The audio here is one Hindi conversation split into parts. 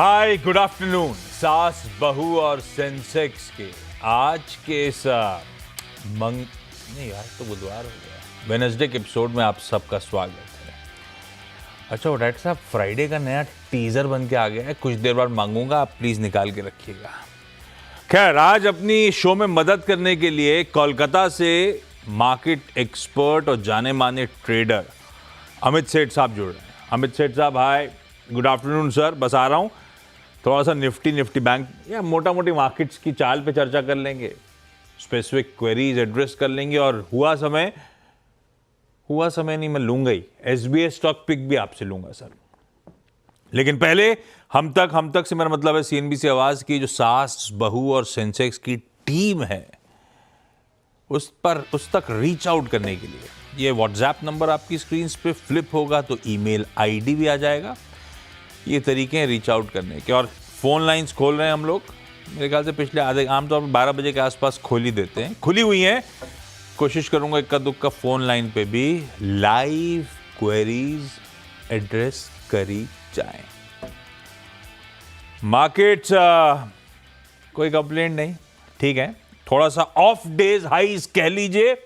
हाय गुड आफ्टरनून। सास बहू और सेंसेक्स के आज के इस नहीं यार तो बुधवार हो गया, वेडनेसडे के एपिसोड में आप सबका स्वागत है। अच्छा डायरेक्टर साहब, फ्राइडे का नया टीजर बन के आ गया है, कुछ देर बाद मांगूंगा, आप प्लीज निकाल के रखिएगा। खैर, आज अपनी शो में मदद करने के लिए कोलकाता से मार्केट एक्सपर्ट और जाने माने ट्रेडर अमित सेठ साहब जुड़ रहे हैं। अमित सेठ साहब, हाय, गुड आफ्टरनून सर। बस आ रहा हूँ, थोड़ा सा निफ्टी बैंक या मोटा मोटी मार्केट्स की चाल पे चर्चा कर लेंगे, स्पेसिफिक क्वेरीज एड्रेस कर लेंगे, और हुआ समय नहीं, मैं लूंगा ही एसबीआई स्टॉक पिक भी आपसे लूंगा सर। लेकिन पहले हम तक से मेरा मतलब है सीएनबीसी आवाज की जो सास बहू और सेंसेक्स की टीम है उस तक रीच आउट करने के लिए ये व्हाट्सएप नंबर आपकी स्क्रीन पे फ्लिप होगा, तो ईमेल आईडी भी आ जाएगा। ये तरीके हैं रीच आउट करने के। और फोन लाइंस खोल रहे हैं हम लोग, मेरे ख्याल से पिछले आमतौर पर 12 बजे के आसपास खोल ही देते हैं, खुली हुई हैं। कोशिश करूंगा इक्का दुक्का फोन लाइन पे भी लाइव क्वेरीज एड्रेस करी जाए। मार्केट्स कोई कंप्लेंट नहीं, ठीक है, थोड़ा सा ऑफ डेज हाईज कह लीजिए।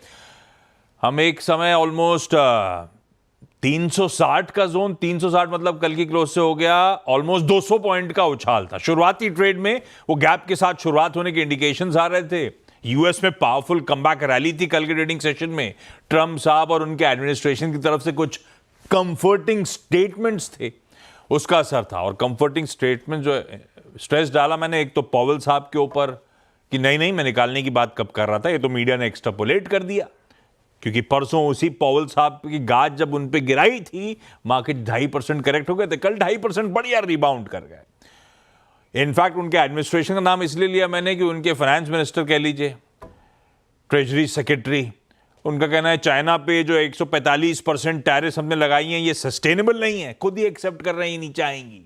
हम एक समय ऑलमोस्ट 360 का जोन, 360 मतलब कल की क्लोज से हो गया ऑलमोस्ट 200 पॉइंट का उछाल था। शुरुआती ट्रेड में वो गैप के साथ शुरुआत होने के इंडिकेशंस आ रहे थे। यूएस में पावरफुल कमबैक रैली थी कल के ट्रेडिंग सेशन में। ट्रंप साहब और उनके एडमिनिस्ट्रेशन की तरफ से कुछ कंफर्टिंग स्टेटमेंट्स थे, उसका असर था। और कंफर्टिंग स्टेटमेंट जो स्ट्रेस डाला मैंने, एक तो पॉवेल साहब के ऊपर कि नहीं मैं निकालने की बात कब कर रहा था, ये तो मीडिया ने एक्सट्रापोलेट कर दिया, क्योंकि परसों उसी पॉवेल साहब की गाज जब उन पे गिराई थी, मार्केट 2.5% करेक्ट हो गए थे, कल 2.5% बढ़िया रिबाउंड कर गए। इनफैक्ट उनके एडमिनिस्ट्रेशन का नाम इसलिए लिया मैंने कि उनके फाइनेंस मिनिस्टर कह लीजिए, ट्रेजरी सेक्रेटरी, उनका कहना है चाइना पे जो 145% टैरिफ हमने लगाई हैं ये सस्टेनेबल नहीं है, खुद ही एक्सेप्ट कर रहे हैं, नीचे आएंगी।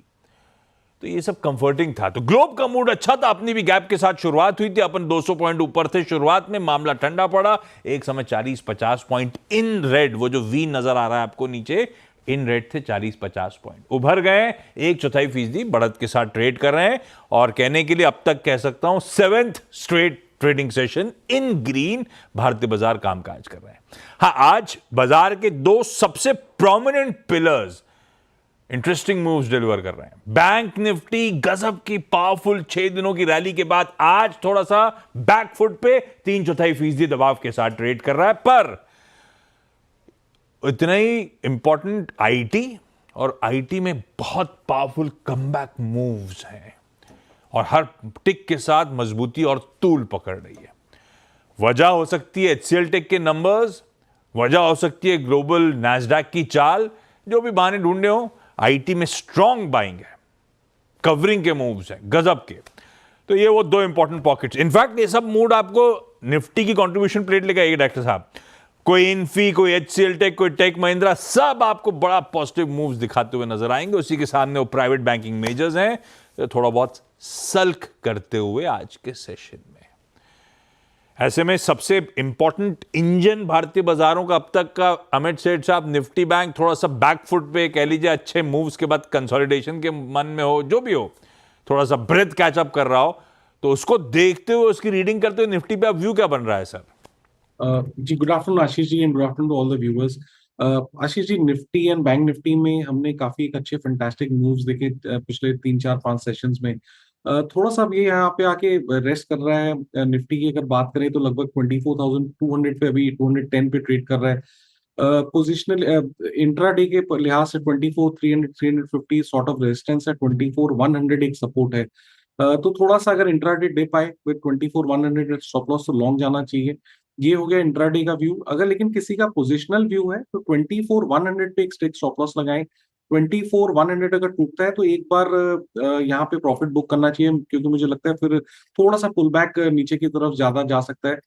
तो ये सब कंफर्टिंग था। तो ग्लोब का मूड अच्छा था, अपनी भी गैप के साथ शुरुआत हुई थी, अपन 200 पॉइंट ऊपर थे शुरुआत में, मामला ठंडा पड़ा, एक समय 40-50 पॉइंट इन रेड, वो जो वी नजर आ रहा है आपको नीचे, इन रेड थे 40-50 पॉइंट, उभर गए 1/4% बढ़त के साथ ट्रेड कर रहे हैं। और कहने के लिए अब तक कह सकता हूं 7th straight trading session in green भारतीय बाजार कामकाज कर रहे हैं। हाँ, आज बाजार के दो सबसे prominent pillars interesting moves deliver कर रहे हैं। बैंक निफ्टी गजब की पावरफुल 6 दिनों की रैली के बाद आज थोड़ा सा बैकफुट पे 3/4% दबाव के साथ ट्रेड कर रहा है, पर इतना ही इंपॉर्टेंट आईटी, और आईटी में बहुत पावरफुल कमबैक मूव्स हैं और हर टिक के साथ मजबूती और तूल पकड़ रही है। वजह हो सकती है एचसीएल टेक के नंबर्स, वजह हो सकती है ग्लोबल नैस्डैक की चाल, जो भी बहाने ढूंढे हो, आईटी में स्ट्रॉन्ग बाइंग है, कवरिंग के मूव्स हैं गजब के। तो ये वो दो इंपॉर्टेंट पॉकेट्स। इनफैक्ट ये सब मूड आपको निफ्टी की कंट्रीब्यूशन प्लेट लेकर आएगी डायरेक्टर साहब, कोई इन्फी, कोई एचसीएल टेक, कोई टेक महिंद्रा, सब आपको बड़ा पॉजिटिव मूव्स दिखाते हुए नजर आएंगे। उसी के सामने वो प्राइवेट बैंकिंग मेजर्स हैं तो थोड़ा बहुत सल्क करते हुए आज के सेशन में। ऐसे में सबसे इंपॉर्टेंट इंजन भारतीय बाजारों का अब तक का अमित सेठ साहब, निफ्टी बैंक थोड़ा सा बैकफुट पे कह लीजिए, अच्छे मूव्स के बाद कंसोलिडेशन के मन में हो, जो भी हो, थोड़ा सा ब्रेथ कैचअप कर रहा हो, तो उसको देखते हुए, उसकी रीडिंग करते हुए निफ्टी पे अब व्यू क्या बन रहा है सर? जी, good afternoon Ashish ji, and good afternoon to all the viewers. Ashish ji, Nifty and bank Nifty में हमने काफी एक अच्छे फैंटास्टिक मूव्स देखे पिछले 3-4-5 सेशंस में। थोड़ा सा अब ये यहाँ पे आके रेस्ट कर रहा है। निफ्टी की अगर बात करें तो लगभग 24,200 पे, अभी 210 पे ट्रेड कर रहा है। पोजिशनल इंट्राडे के लिहाज से 24,300 350 सॉर्ट ऑफ रेजिस्टेंस है, 24,100 एक सपोर्ट है। तो थोड़ा सा अगर इंट्राडे डिप आए विद 24,100 स्टॉप लॉस, तो लॉन्ग जाना चाहिए। ये हो गया इंट्राडे का व्यू। अगर लेकिन किसी का पोजिशनल व्यू है तो 24,100 पे एक स्ट्रिक्ट स्टॉप लॉस लगाएं। 24,100 अगर टूटता है तो एक बार यहाँ पे प्रॉफिट बुक करना चाहिए, क्योंकि मुझे लगता है फिर थोड़ा सा पुल बैक नीचे की तरफ ज्यादा जा सकता है।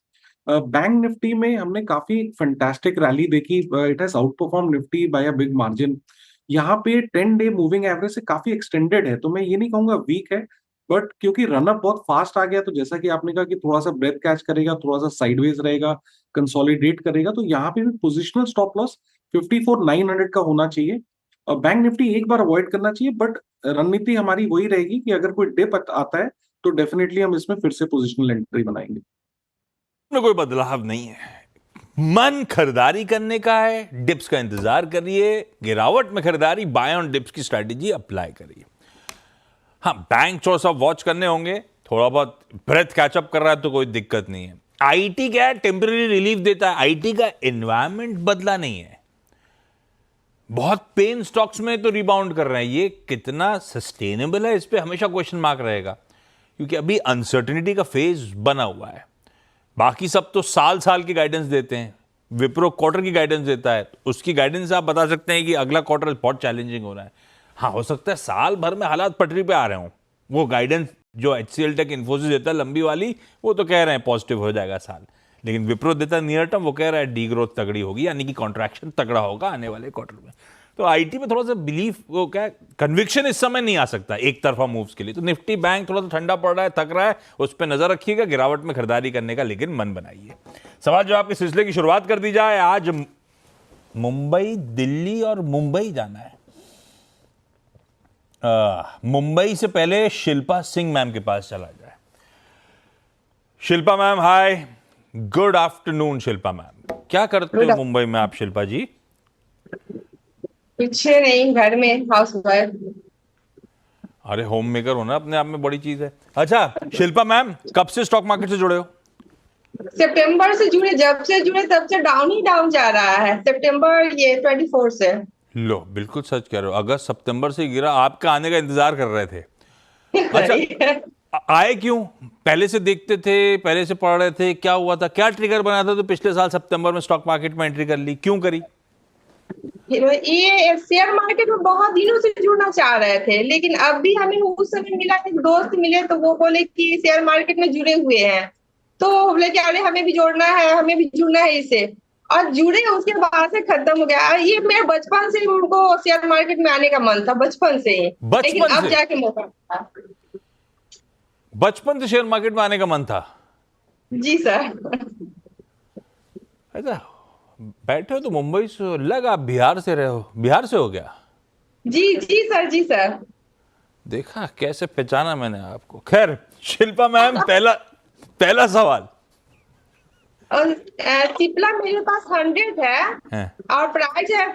बैंक निफ्टी में हमने काफी फैंटास्टिक रैली देखी। It has outperform Nifty by a big margin. यहाँ पे 10 डे मूविंग एवरेज से काफी एक्सटेंडेड है, तो मैं ये नहीं कहूंगा वीक है, बट क्योंकि रनअप बहुत फास्ट आ गया, तो जैसा कि आपने कहा कि थोड़ा सा ब्रेथ कैच करेगा, थोड़ा सा साइडवेज रहेगा, कंसोलिडेट करेगा, तो यहाँ पे भी पोजिशनल स्टॉप लॉस 54,900 का होना चाहिए। बैंक निफ्टी एक बार अवॉइड करना चाहिए, बट रणनीति हमारी वही रहेगी कि अगर कोई डिप आता है तो डेफिनेटली हम इसमें फिर से पोजिशनल एंट्री बनाएंगे। में कोई बदलाव नहीं है, मन खरीदारी करने का है, डिप्स का इंतजार करिए, गिरावट में खरीदारी, बाय ऑन डिप्स की स्ट्रैटेजी अप्लाई करिए। हाँ, बैंक थोड़ा सा वॉच करने होंगे, थोड़ा बहुत ब्रेथ कैचअप कर रहा है तो कोई दिक्कत नहीं है। आईटी क्या है, टेम्पररी रिलीफ देता है, आईटी का एनवायरमेंट बदला नहीं है। बहुत पेन स्टॉक्स में तो रिबाउंड कर रहे हैं, ये कितना सस्टेनेबल है इस पे हमेशा क्वेश्चन मार्क रहेगा, क्योंकि अभी अनसर्टेनिटी का फेज बना हुआ है। बाकी सब तो साल साल की गाइडेंस देते हैं, विप्रो क्वार्टर की गाइडेंस देता है, उसकी गाइडेंस आप बता सकते हैं कि अगला क्वार्टर बहुत चैलेंजिंग हो रहा है। हाँ, हो सकता है साल भर में हालात पटरी पे आ रहे हों, वो गाइडेंस जो HCL टेक इन्फोसिस देता है लंबी वाली, वो तो कह रहे हैं पॉजिटिव हो जाएगा साल, लेकिन विप्रो देता है नियर टर्म, वो कह रहा है डी ग्रोथ तगड़ी होगी, यानी कि कॉन्ट्रैक्शन तगड़ा होगा आने वाले क्वार्टर में। तो आईटी में थोड़ा सा बिलीफ, वो क्या कन्विक्शन इस समय नहीं आ सकता एक तरफा मूव्स के लिए। तो निफ्टी बैंक थोड़ा सा ठंडा पड़ रहा है, थक रहा है, उस पर नजर रखिएगा, गिरावट में खरीदारी करने का लेकिन मन बनाइए। सवाल जवाब के सिलसिले की शुरुआत कर दी जाए। आज मुंबई, दिल्ली और मुंबई जाना है। मुंबई से पहले शिल्पा सिंह मैम के पास चला जाए। Shilpa ma'am, hi, good afternoon. Shilpa ma'am, क्या करते हो मुंबई में आप शिल्पा जी? कुछ नहीं, घर में हाउस वाइफ। अरे होम मेकर होना अपने आप में बड़ी चीज है। अच्छा शिल्पा मैम, कब से स्टॉक मार्केट से जुड़े हो? सितंबर से जुड़े, जब से जुड़े तब से डाउन ही डाउन जा रहा है। सितंबर ये 24 से। लो, बिल्कुल सच कह रहे हो, अगस्त सितंबर से गिरा, आपका आने का इंतजार कर रहे थे। अच्छा, आए क्यों? पहले से देखते थे, पहले से पढ़ रहे थे, क्या हुआ था, क्या ट्रिगर बना था तो पिछले साल सितंबर में स्टॉक मार्केट में एंट्री कर ली, क्यों करी? ये शेयर मार्केट में बहुत दिनों से जुड़ना चाह रहे थे, लेकिन अब भी हमें उस समय मिला, एक दोस्त मिले तो वो बोले कि शेयर मार्केट में जुड़े हुए हैं, तो बोले कि अरे हमें भी जोड़ना है, हमें भी जुड़ना है इससे, और जुड़े। उसके बाद से खत्म हो गया। ये मेरे बचपन से उनको शेयर मार्केट में आने का मन था, बचपन से ही, लेकिन अब जाके मौका मिला। बचपन से शेयर मार्केट में आने का मन था? जी सर। अच्छा, बैठे हो तो मुंबई से, लगा आप बिहार से रहे हो। बिहार से हो गया? जी जी सर, जी सर। देखा कैसे पहचाना मैंने आपको। खैर शिल्पा मैम, पहला सवाल। और सिप्ला मेरे पास 100 है और प्राइस है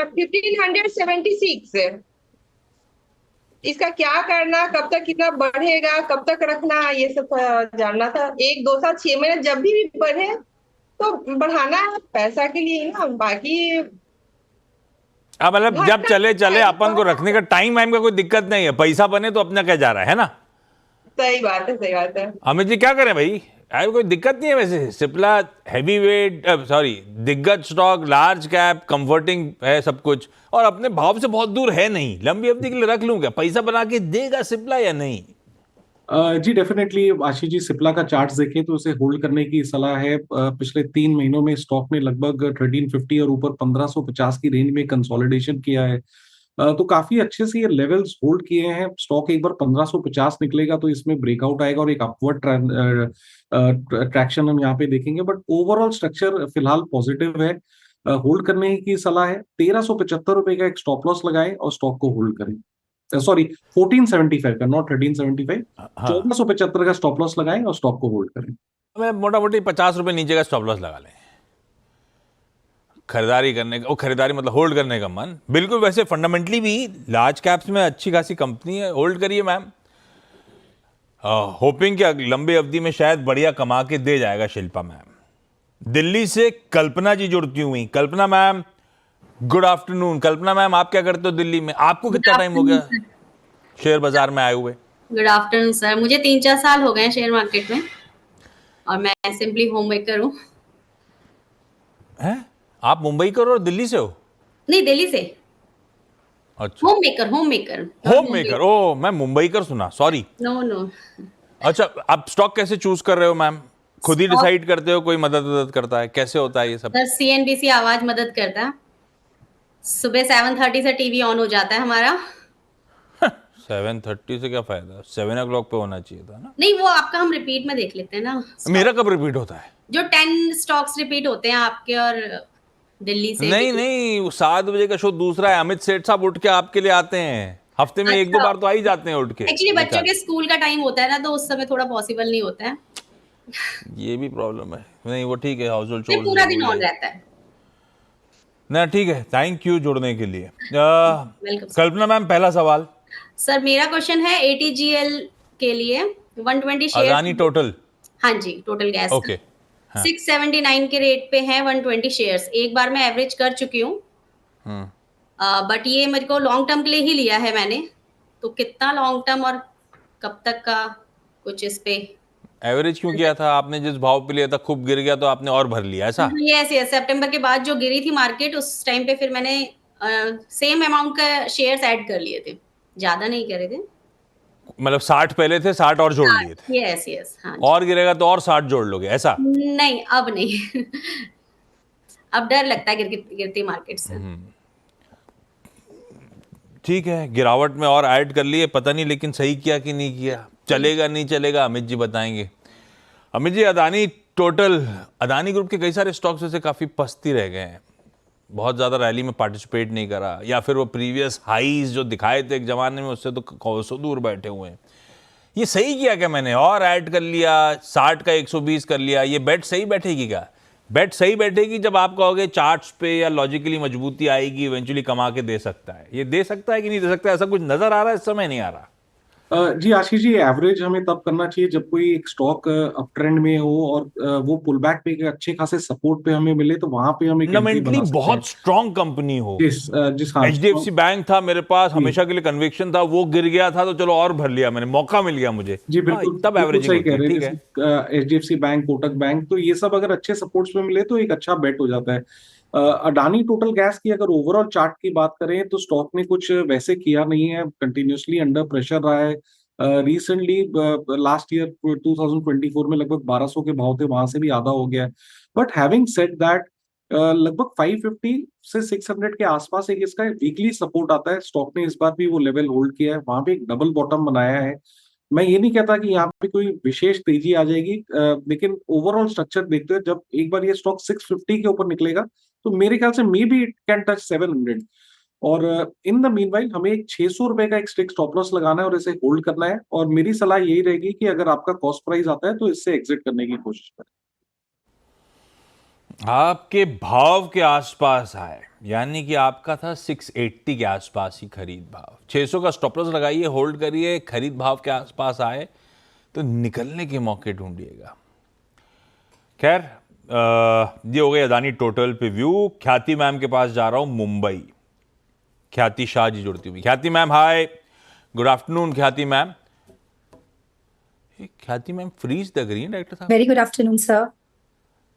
1576। इसका क्या करना, कब तक कितना बढ़ेगा, कब तक रखना, ये सब जानना था। 1 2 7 6 महीने जब भी बढ़े तो बढ़ाना है, पैसा के लिए ही ना, बाकी अब मतलब जब चले चले अपन को रखने का टाइम वाइम का कोई दिक्कत नहीं है, पैसा बने तो अपना क्या जा रहा है ना? सही बात है, सही बात है। अमित जी क्या करें भाई, अरे कोई दिक्कत नहीं है वैसे। सिप्ला हैवी वेट, सॉरी, दिग्गज स्टॉक, लार्ज कैप, कंफर्टिंग है सब कुछ, और अपने भाव से बहुत दूर है नहीं। लंबी अवधि के लिए रख लूं क्या? पैसा बना के देगा सिप्ला या नहीं? जी डेफिनेटली आशीष जी, सिप्ला का चार्ट देखें तो उसे होल्ड करने की सलाह है। पिछले 3 महीनों में स्टॉक ने लगभग 1350 और ऊपर 1550 की रेंज में कंसोलिडेशन किया है। तो काफी अच्छे से ये लेवल्स होल्ड किए हैं। स्टॉक एक बार 1550 निकलेगा तो इसमें ब्रेकआउट आएगा और एक अपवर्ड ट्रैक्शन हम यहाँ पे देखेंगे, बट ओवरऑल स्ट्रक्चर फिलहाल पॉजिटिव है। होल्ड करने की सलाह है। 1375 रुपए का एक स्टॉप लॉस लगाएं और स्टॉक को होल्ड करें। सॉरी, 1475 का, नॉट 1375। 1475 का स्टॉप लॉस लगाएं और स्टॉक को होल्ड करें। मैं मोटा मोटी 50 रुपए नीचे का स्टॉप लॉस लगा लें। खरीदारी करने का, वो खरीदारी मतलब होल्ड करने का मन बिल्कुल। वैसे फंडामेंटली भी लार्ज कैप्स में अच्छी खासी कंपनी है, होल्ड करिए मैम। होपिंग कि लंबी अवधि में शायद बढ़िया कमा के दे जाएगा शिल्पा मैम। दिल्ली से कल्पना जी जुड़ती हुई। कल्पना मैम, गुड आफ्टरनून। कल्पना मैम, आप क्या करते हो दिल्ली में? आपको कितना टाइम हो गया शेयर बाजार में आए हुए? गुड आफ्टरनून सर, मुझे 3-4 साल हो गए हैं शेयर मार्केट में, और मैं सिंपली होम मेकर हूँ। हैं? आप मुंबई कर और दिल्ली से हो? नहीं, दिल्ली से। अच्छा, home maker, home maker, home maker. ओ, मैं मुंबई कर सुना, सॉरी। No no. अच्छा, आप स्टॉक कैसे चूज कर रहे हो मैम? खुद ही डिसाइड करते हो, कोई मदद करता है? कैसे होता है ये सब? सर CNBC आवाज मदद करता है। सुबह 7:30 से टीवी ऑन हो जाता है हमारा। 7:30 से क्या फायदा? 7 o'clock पे होना चाहिए था ना? नहीं, वो आपका हम रिपीट में देख लेते हैं ना। मेरा कब रिपीट होता है? जो 10 स्टॉक्स रिपीट होते हैं आपके, और दिल्ली से नहीं भी। नहीं, 7 बजे का शो दूसरा है। अमित सेठ साहब उठ के आपके लिए आते हैं, हफ्ते में 1-2 बार तो आ ही जाते हैं उठ के एक्चुअली बच्चों बेचारे। के स्कूल का टाइम होता है ना, तो उस समय थोड़ा पॉसिबल नहीं होता है। ये भी प्रॉब्लम है। नहीं वो ठीक है, हाउस होल्ड फिर चोर्स पूरा दिन जरूरी ऑन है रहता है। ना। ठीक है, थैंक यू जुड़ने के लिए। वेलकम कल्पना मैम, पहला सवाल। सर। मेरा क्वेश्चन है एटीजीएल के लिए 120 शेयर। अदानी टोटल। हाँ जी, टोटल गैस का ओके। हाँ। 679 के रेट पे है 120 शेयर्स। एक बार मैं एवरेज कर चुकी हूँ, हम्म। बट ये मेरे को लॉन्ग टर्म के लिए ही लिया है मैंने। तो कितना लॉन्ग टर्म और कब तक का कुछ इस पे? एवरेज क्यों किया था आपने? जिस भाव पे लिया था खूब गिर गया तो आपने और भर लिया, ऐसा? यस यस, सितंबर के बाद जो गिरी थी मार्केट, उस टाइम पे फिर मैंने सेम अमाउंट का शेयर्स ऐड कर लिए थे, ज्यादा नहीं करे थे। मतलब 60 पहले थे, 60 और जोड़ लिए थे, यस यस, हाँ जी। और गिरेगा तो और 60 जोड़ लोगे, ऐसा? नहीं, अब नहीं। अब डर लगता है गिरती मार्केट से। ठीक है, गिरावट में और ऐड कर लिए, पता नहीं लेकिन सही किया कि नहीं किया। चलेगा नहीं चलेगा, अमित जी बताएंगे। अमित जी, अदानी टोटल, अदानी ग्रुप के कई सारे स्टॉक्स वैसे काफ़ी पस्ती रह गए हैं, बहुत ज़्यादा रैली में पार्टिसिपेट नहीं करा, या फिर वो प्रीवियस हाईज जो दिखाए थे एक ज़माने में उससे तो कोसों दूर बैठे हुए हैं। ये सही किया क्या मैंने, और ऐड कर लिया, 60 का 120 कर लिया? ये बेट सही बैठेगी क्या? बेट सही बैठेगी जब आप कहोगे चार्ट्स पे या लॉजिकली मजबूती आएगी, इवेंचुअली कमा के दे सकता है। ये दे सकता है कि नहीं दे सकता, ऐसा कुछ नजर आ रहा है इस समय? नहीं आ रहा। जी आशीष जी, एवरेज हमें तब करना चाहिए जब कोई एक स्टॉक अप ट्रेंड में हो और वो पुल बैक पे एक अच्छे खासे सपोर्ट पे हमें मिले, तो वहां पे हम एक एंट्री फंडामेंटली बना सकते हैं। बहुत स्ट्रांग कंपनी हो। जिस हाँ एचडीएफसी बैंक था मेरे पास, जी हमेशा के लिए कन्विक्शन था, वो गिर गया था तो चलो और भर लिया मैंने, मौका मिल गया मुझे। जी, हाँ, बिल्कुल तब बिल्कुल एवरेजिंग सही होती कह है, रहे हैं। ठीक है। जैसे एचडीएफसी बैंक, कोटक बैंक, तो ये सब अगर अच्छे सपोर्ट्स में मिले तो एक अच्छा बेट हो जाता है। अडानी टोटल गैस की अगर ओवरऑल चार्ट की बात करें तो स्टॉक ने कुछ वैसे किया नहीं है, कंटिन्यूअसली अंडर प्रेशर रहा है। रिसेंटली लास्ट ईयर 2024 में लगभग 1200 के भाव थे, वहां से भी आधा हो गया है। बट हैविंग सेड दैट, लगभग 550 से 600 के आसपास एक इसका वीकली सपोर्ट आता है। स्टॉक ने इस बार भी वो लेवल होल्ड किया है, वहां पे एक डबल बॉटम बनाया है। मैं ये नहीं कहता कि यहाँ पे कोई विशेष तेजी आ जाएगी, लेकिन ओवरऑल स्ट्रक्चर देखते हुए जब एक बार ये स्टॉक 650 के ऊपर निकलेगा तो मेरे ख्याल से may be it can touch 700। और इन द मीनवाइल हमें एक 600 रुपए का एक स्ट्रिक्ट स्टॉप लॉस लगाना है और इसे होल्ड करना है। और मेरी सलाह यही रहेगी कि अगर आपका कॉस्ट प्राइस आता है तो इससे एग्जिट करने की कोशिश करें। आपके भाव के आसपास आए, यानी कि आपका था 680 के आसपास ही खरीद भाव, 600 का स्टॉप लॉस लगाइए, होल्ड करिए, खरीद भाव के आसपास आए तो निकलने के मौके ढूंढिएगा। खैर, ये हो गई अदानी टोटल पे व्यू। ख्याति मैम के पास जा रहा हूं, मुंबई। ख्याति शाह जी जुड़ती हुई। Khyati ma'am, hi, good afternoon Khyati ma'am. Khyati ma'am freeze the green, director साहब। Very good afternoon sir.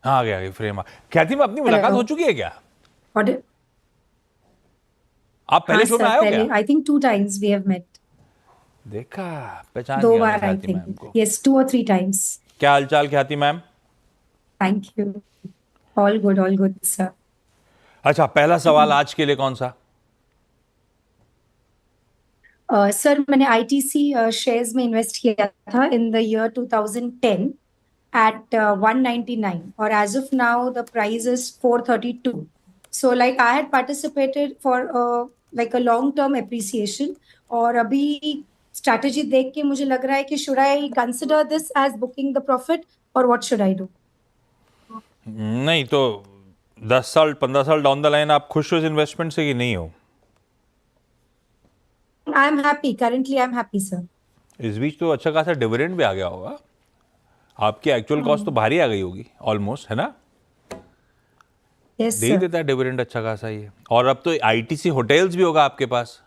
हाँ, आ गया फ्रेम। ख्याति मैम, अपनी मुलाकात हो चुकी है क्या? आप पहले शो में आए हो क्या? I think 2 times we have met. देखा, पहचान 2 लिया बार आई ख्याति मैम थिंक, को। yes 2 or 3 times. क्या हालचाल ख्याति ma'am? Thank you. All good sir. अच्छा, पहला सवाल आज के लिए कौन सा? सर मैंने ITC शेयर्स में इन्वेस्ट किया था इन द ईयर 2010 at 199 और as of now the price is 432. So like I had participated for like a long term appreciation और अभी strategy देख के मुझे लग रहा है कि should I consider this as booking the profit or what should I do? नहीं तो 10 साल 15 साल डाउन द लाइन आप खुश हो इस इन्वेस्टमेंट से कि नहीं हो? I am happy. Currently I am happy sir. इस बीच तो अच्छा खासा डिविडेंड भी आ गया होगा, आपकी एक्चुअल कॉस्ट तो भारी आ गई होगी ऑलमोस्ट, है ना? Yes दे ही sir. देता है डिविडेंड अच्छा खासा ये। और अब तो आईटीसी होटल्स भी होगा आपके पास,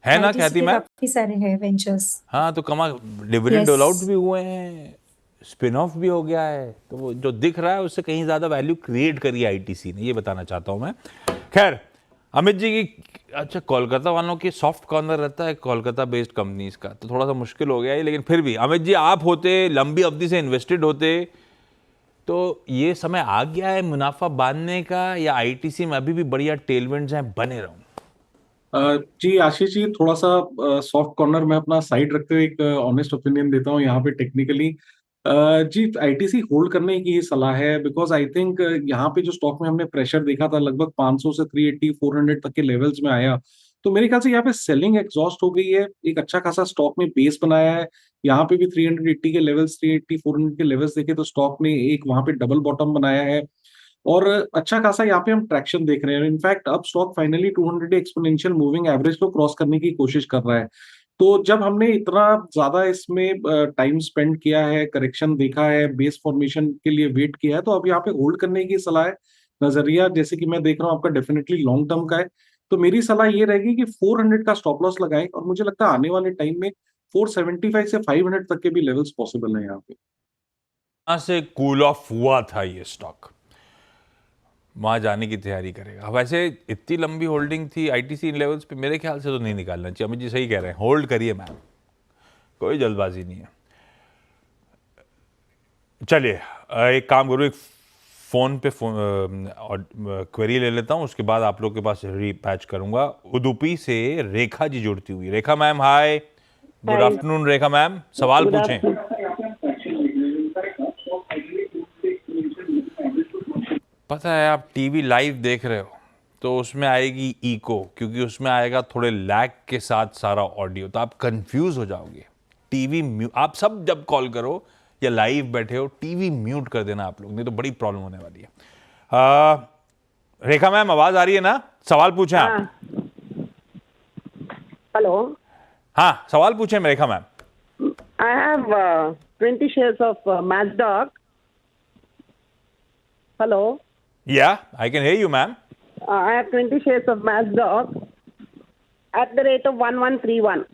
है ना ITC ख्याति के मैम? काफी सारे हैं वेंचर्स। हाँ, तो कमा डिविडेंड Yes. डोल आउट भी हुए हैं, स्पिन ऑफ भी हो गया है, तो वो जो दिख रहा है उससे कहीं ज्यादा वैल्यू क्रिएट करी आईटीसी ने, ये बताना चाहता हूं मैं। खैर, अमित जी की, अच्छा, कोलकाता वालों की सॉफ्ट कॉर्नर रहता है कोलकाता बेस्ड कंपनीज का, तो थोड़ा सा मुश्किल हो गया है, लेकिन फिर भी अमित जी आप होते, लंबी अवधि से इन्वेस्टेड होते, तो ये समय आ गया है मुनाफा बांधने का, या आईटीसी में अभी भी बढ़िया टेलविंड्स हैं, बने रहूं? जी आशीष जी, थोड़ा सा सॉफ्ट कॉर्नर में अपना साइड रखते हुए एक ऑनेस्ट ओपिनियन देता हूँ यहाँ पे। टेक्निकली जी, आईटीसी होल्ड करने की सलाह है, बिकॉज आई थिंक यहाँ पे जो स्टॉक में हमने प्रेशर देखा था लगभग 500 से 380 400 तक के लेवल्स में आया, तो मेरे ख्याल से यहाँ पे सेलिंग एग्जॉस्ट हो गई है। एक अच्छा खासा स्टॉक में बेस बनाया है, यहाँ पे भी 380 के लेवल्स, 380 400 के लेवल्स देखे तो स्टॉक ने एक वहां पे डबल बॉटम बनाया है और अच्छा खासा यहाँ पे हम ट्रैक्शन देख रहे हैं। इनफैक्ट अब stock finally 200 exponential moving average को क्रॉस करने की कोशिश कर रहा है। तो जब हमने इतना ज्यादा इसमें टाइम स्पेंड किया है, करेक्शन देखा है, बेस फॉर्मेशन के लिए वेट किया है, तो अब यहाँ पे होल्ड करने की सलाह है। नजरिया जैसे कि मैं देख रहा हूँ आपका डेफिनेटली लॉन्ग टर्म का है, तो मेरी सलाह ये रहेगी कि 400 का स्टॉप लॉस लगाएं और मुझे लगता है आने वाले टाइम में 475 से 500 तक के भी लेवल्स पॉसिबल है यहाँ पे। यहां से कूल ऑफ हुआ था ये स्टॉक, वहां जाने की तैयारी करेगा। वैसे इतनी लंबी होल्डिंग थी आईटीसी लेवल्स पे, मेरे ख्याल से तो नहीं निकालना चाहिए। अमित जी सही कह रहे हैं, होल्ड करिए मैम, कोई जल्दबाजी नहीं है। चलिए एक काम करूँ, एक फोन पे क्वेरी ले लेता हूं, उसके बाद आप लोग के पास रीपैच करूंगा। उडुपी से रेखा जी जुड़ती हुई। रेखा मैम हाय, गुड आफ्टरनून रेखा मैम, सवाल पूछें। पता है आप टीवी लाइव देख रहे हो तो उसमें आएगी इको, क्योंकि उसमें आएगा थोड़े लैग के साथ सारा ऑडियो, तो आप कंफ्यूज हो जाओगे। टीवी आप सब जब कॉल करो या लाइव बैठे हो टीवी म्यूट कर देना आप लोग, नहीं तो बड़ी प्रॉब्लम होने वाली है। रेखा मैम आवाज आ रही है ना? सवाल पूछें आप। हेलो, हाँ सवाल पूछें रेखा ma'am. I have 20 shares of Mazda. Hello. Yeah, I can hear you, ma'am. I have 20 shares of Mazda at the rate of 1131.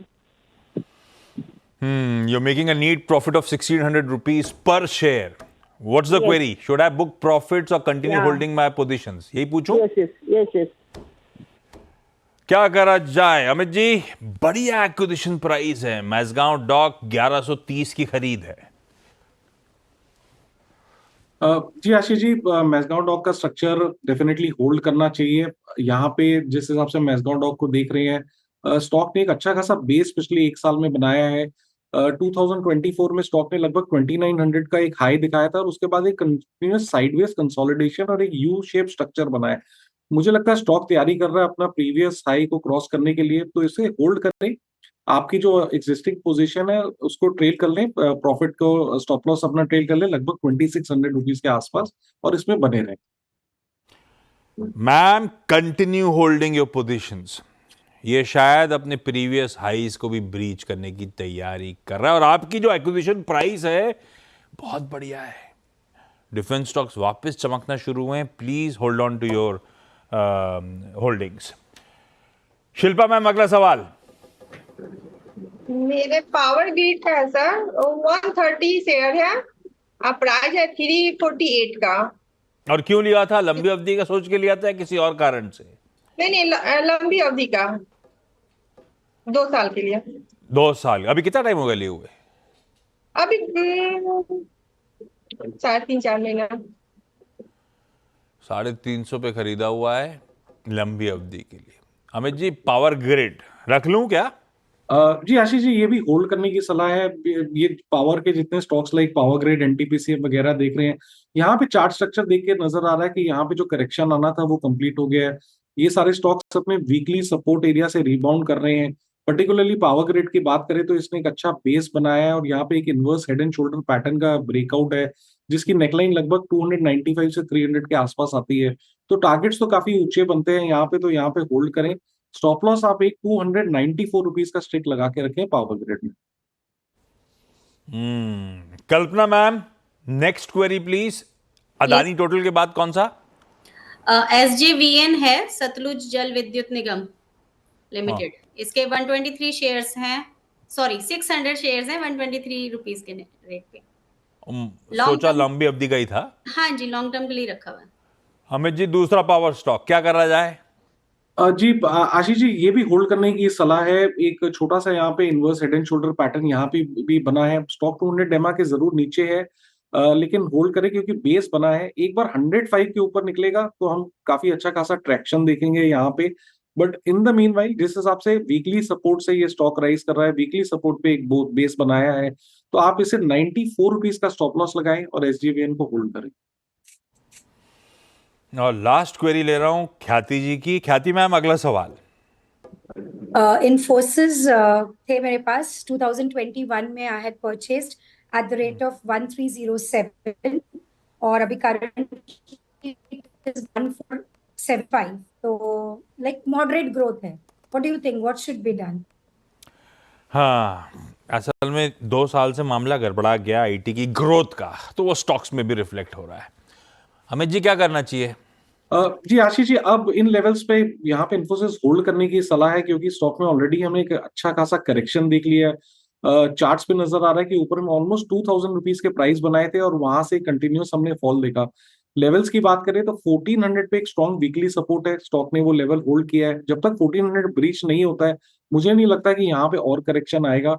You're making a neat profit of 1600 rupees per share. What's the Yes. query? Should I book profits or continue Yeah. holding my positions? यही पूछूं? Yes. क्या करा जाए अमित जी? बढ़िया एक्विजिशन प्राइस है, मैज़गांव डॉक 1130 की खरीद है। जी आशीष जी, मैज़गांव डॉक का स्ट्रक्चर डेफिनेटली होल्ड करना चाहिए। यहाँ पे जिस हिसाब से मैज़गांव डॉक को देख रहे हैं, स्टॉक ने एक अच्छा खासा बेस पिछले एक साल में बनाया है। 2024 में स्टॉक ने लगभग 2900 का एक हाई दिखाया था और उसके बाद एक कंटिन्यूअस साइडवेज कंसोलिडेशन और एक यू शेप स्ट्रक्चर बनाया। मुझे लगता है स्टॉक तैयारी कर रहा है अपना प्रीवियस हाई को क्रॉस करने के लिए, तो इसे होल्ड करें। आपकी जो एग्जिस्टिंग पोजीशन है उसको ट्रेल कर लें, प्रॉफिट को स्टॉप लॉस अपना ट्रेल कर लें लगभग 2600 रुपीज के आसपास और इसमें बने रहें। Ma'am continue holding your positions. ये शायद अपने प्रीवियस हाईज को भी ब्रीच करने की तैयारी कर रहा है और आपकी जो एक्विजिशन प्राइस है बहुत बढ़िया है। डिफेंस स्टॉक्स वापस चमकना शुरू हुए हैं, please hold on to your holdings. Shilpa ma'am अगला सवाल। मेरे पावर ग्रिड का है सर, 130 शेयर है, प्राइस है 348 का। और क्यों लिया था? लंबी अवधि का सोच के लिया था या किसी और कारण से? नहीं, लंबी अवधि का, 2 साल के लिए। 2 साल। अभी कितना टाइम हो गया लिए हुए? अभी 3-4 महीना। 350 पे खरीदा हुआ है लंबी अवधि के लिए। अमित जी पावर ग्रिड रख लूं क्या? जी आशीष जी, ये भी होल्ड करने की सलाह है। ये पावर के जितने stocks like power grid, NTPC वगैरह देख रहे हैं, यहाँ पे चार्ट स्ट्रक्चर देख के नजर आ रहा है कि यहाँ पे जो करेक्शन आना था वो कंप्लीट हो गया है। ये सारे स्टॉक्स अपने वीकली सपोर्ट एरिया से रिबाउंड कर रहे हैं। पर्टिकुलरली पावर ग्रिड की बात करें तो इसने एक अच्छा बेस बनाया है और यहाँ पे एक inverse head and shoulder pattern का ब्रेकआउट है, जिसकी नेकलाइन लगभग 295 से 300 के आसपास आती है। तो टारगेट्स तो काफी ऊंचे बनते हैं यहाँ पे, तो यहाँ पे होल्ड करें। स्टॉप लॉस आप एक 294 रुपीज का स्ट्रिक लगा के रखें पावर ग्रिड में। Kalpana ma'am next query please. Adani total के बाद कौन सा? SJVN है, सतलुज जल विद्युत निगम लिमिटेड। इसके 123 शेयर्स हैं, सॉरी 600 शेयर्स हैं 123 रुपीस के रेट पे। सोचा लंबी अवधि का ही था। हाँ जी, लॉन्ग टर्म के लिए रखा हुआ है। अमित जी दूसरा पावर स्टॉक क्या करा जाए? जी आशीष जी, ये भी होल्ड करने की सलाह है। एक छोटा सा यहाँ पे inverse head and shoulder pattern यहाँ पे भी बना है। स्टॉक 200 डेमा के जरूर नीचे है, लेकिन होल्ड करें क्योंकि बेस बना है। एक बार 105 के ऊपर निकलेगा तो हम काफी अच्छा खासा ट्रैक्शन देखेंगे यहाँ पे। But in the mean while जिस हिसाब से वीकली सपोर्ट से ये स्टॉक राइज कर रहा है, वीकली सपोर्ट पे एक बेस बनाया है, तो आप इसे 94 रुपीज का स्टॉप लॉस लगाएं और SJVN को होल्ड करें। और लास्ट क्वेरी ले रहा हूं ख्याति जी की। ख्याति मैम, अगला सवाल। इन्फोसिस थे मेरे पास 2021 में I had purchased at the rate of 1307 और अभी करंट 1475, तो लाइक मॉडरेट ग्रोथ है। What do you think, what should be done? हाँ, असल में 2 साल से मामला गड़बड़ा गया आईटी की ग्रोथ का, तो वो स्टॉक्स में भी रिफ्लेक्ट हो रहा है। अमित जी, क्या करना चाहिए? जी आशीष जी, अब इन लेवल्स पे यहाँ पे इन्फोसिस होल्ड करने की सलाह है, क्योंकि स्टॉक में ऑलरेडी हमने एक अच्छा खासा करेक्शन देख लिया है। चार्ट्स पे नजर आ रहा है कि ऊपर में ऑलमोस्ट 2000 रुपीज के प्राइस बनाए थे और वहां से कंटिन्यूस हमने फॉल देखा। लेवल्स की बात करें तो 1400 पे एक स्ट्रॉन्ग वीकली सपोर्ट है, स्टॉक ने वो लेवल होल्ड किया है। जब तक 1400 ब्रीच नहीं होता है, मुझे नहीं लगता कि यहाँ पे और करेक्शन आएगा।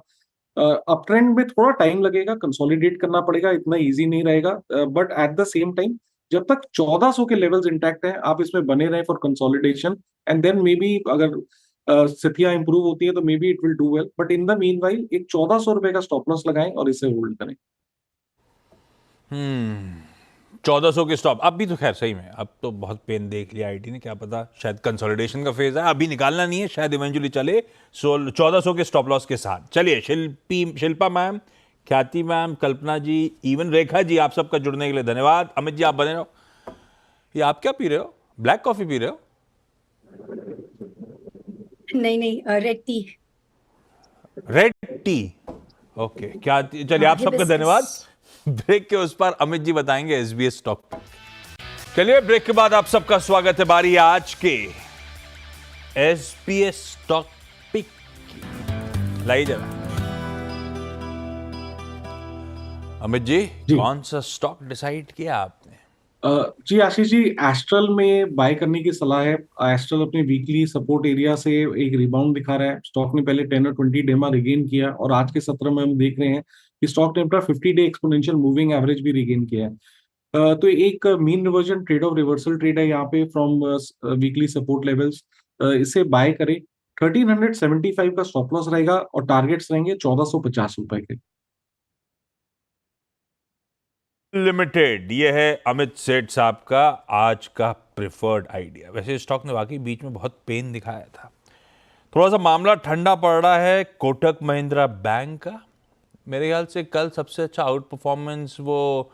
अप ट्रेंड में थोड़ा टाइम लगेगा, कंसोलिडेट करना पड़ेगा, इतना इजी नहीं रहेगा। But at the same time जब तक 1400 के लेवल्स इंटैक्ट हैं, आप इसमें बने रहे for consolidation, and then maybe अगर स्थितियां इंप्रूव होती है तो maybe it will do well. But in the meanwhile एक 1400 रुपए का स्टॉप लॉस लगाएं और इसे होल्ड करें। 1400 के स्टॉप। अब भी तो खैर सही में अब तो बहुत पेन देख लिया आईटी ने, क्या पता शायद कंसोलिडेशन का फेज है, अभी निकालना नहीं है, शायद इवेंचुअली चले 1400 के स्टॉप लॉस के साथ। चलिए, शिल्पा मैम, ख्याति मैम, कल्पना जी, इवन रेखा जी, आप सबका जुड़ने के लिए धन्यवाद। अमित जी, आप बने रहो। ये आप क्या पी रहे हो? ब्लैक कॉफी पी रहे हो? नहीं, red T. Red T, okay. क्या, चलिए, आप सबका धन्यवाद। ब्रेक के उस पर अमित जी बताएंगे एसबीएस स्टॉक पिक। चलिए, ब्रेक के बाद आप सबका स्वागत है। बारी आज के एसबीएस स्टॉक पिक की। लाइए जरा अमित जी, कौन सा स्टॉक डिसाइड किया आपने? जी आशीष जी, एस्ट्रल में बाय करने की सलाह है। एस्ट्रल अपने वीकली सपोर्ट एरिया से एक रिबाउंड दिखा रहा है। स्टॉक ने पहले 10 और 20 डेमा रिगेन किया और आज के सत्र में हम देख रहे हैं कि स्टॉक ने अपना 50 डे एक्सपोनेंशियल मूविंग एवरेज भी रिगेन किया है। तो एक mean reversion trade off reversal trade है यहाँ पे फ्रॉम वीकली सपोर्ट लेवल्स। इसे बाय करें। 1375 का स्टॉप लॉस रहेगा और टारगेट्स रहेंगे 1450 रुपए के। लिमिटेड, ये है अमित सेठ साहब का आज का प्रिफर्ड आइडिया। वैसे स्टॉक ने वाकई बीच में बहुत पेन दिखाया था, थोड़ा सा मामला ठंडा पड़ रहा है कोटक महिंद्रा बैंक का। मेरे ख्याल से कल सबसे अच्छा आउट परफॉर्मेंस वो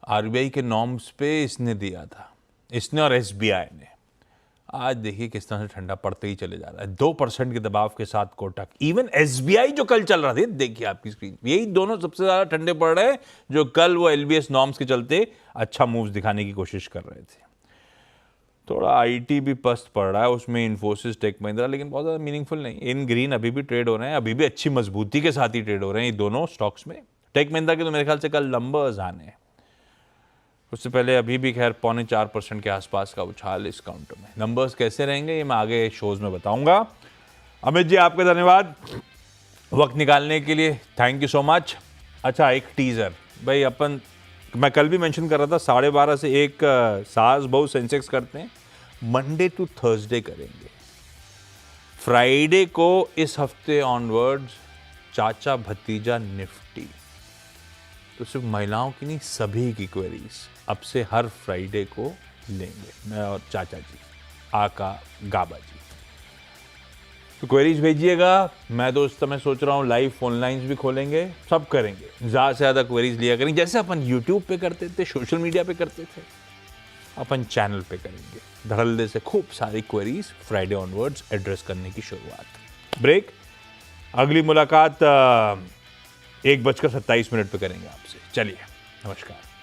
आरबीआई के नॉर्म्स पे इसने दिया था, इसने और एसबीआई ने। आज देखिए किस तरह से ठंडा पड़ते ही चले जा रहा है। 2% के दबाव के साथ कोटक, इवन एसबीआई जो कल चल रहा था, देखिए आपकी स्क्रीन, यही दोनों सबसे ज्यादा ठंडे पड़ रहे हैं जो कल वो एलबीएस नॉर्म्स के चलते अच्छा मूव्स दिखाने की कोशिश कर रहे थे। थोड़ा आईटी भी पस्त पड़ रहा है, उसमें इन्फोसिस, टेक महिंद्रा, लेकिन बहुत ज़्यादा मीनिंगफुल नहीं। इन ग्रीन अभी भी ट्रेड हो रहे हैं, अभी भी अच्छी मजबूती के साथ ही ट्रेड हो रहे हैं ये दोनों स्टॉक्स में। टेक महिंद्रा के तो मेरे ख्याल से कल नंबर्स आने हैं, उससे पहले अभी भी खैर 0.25% के आसपास का उछाल इस काउंटर में। नंबर्स कैसे रहेंगे ये मैं आगे शोज में बताऊंगा। अमित जी, आपका धन्यवाद वक्त निकालने के लिए, थैंक यू सो मच। अच्छा, एक टीजर भाई, अपन मैं कल भी मेंशन कर रहा था 12:30 से एक सास बहु सेंसेक्स करते हैं, मंडे टू थर्सडे करेंगे। फ्राइडे को इस हफ्ते ऑनवर्ड्स चाचा भतीजा निफ्टी, तो सिर्फ महिलाओं की नहीं सभी की क्वेरीज अब से हर फ्राइडे को लेंगे, मैं और चाचा जी, आका गाबा जी। तो क्वेरीज भेजिएगा। मैं तो उस समय सोच रहा हूँ लाइव फोन लाइन्स भी खोलेंगे, सब करेंगे, ज़्यादा से ज़्यादा क्वेरीज लिया करेंगे, जैसे अपन यूट्यूब पे करते थे, सोशल मीडिया पे करते थे, अपन चैनल पे करेंगे। धड़ल्ले से खूब सारी क्वेरीज फ्राइडे ऑनवर्ड्स एड्रेस करने की शुरुआत। ब्रेक, अगली मुलाकात 1:27 पे करेंगे आपसे। चलिए, नमस्कार।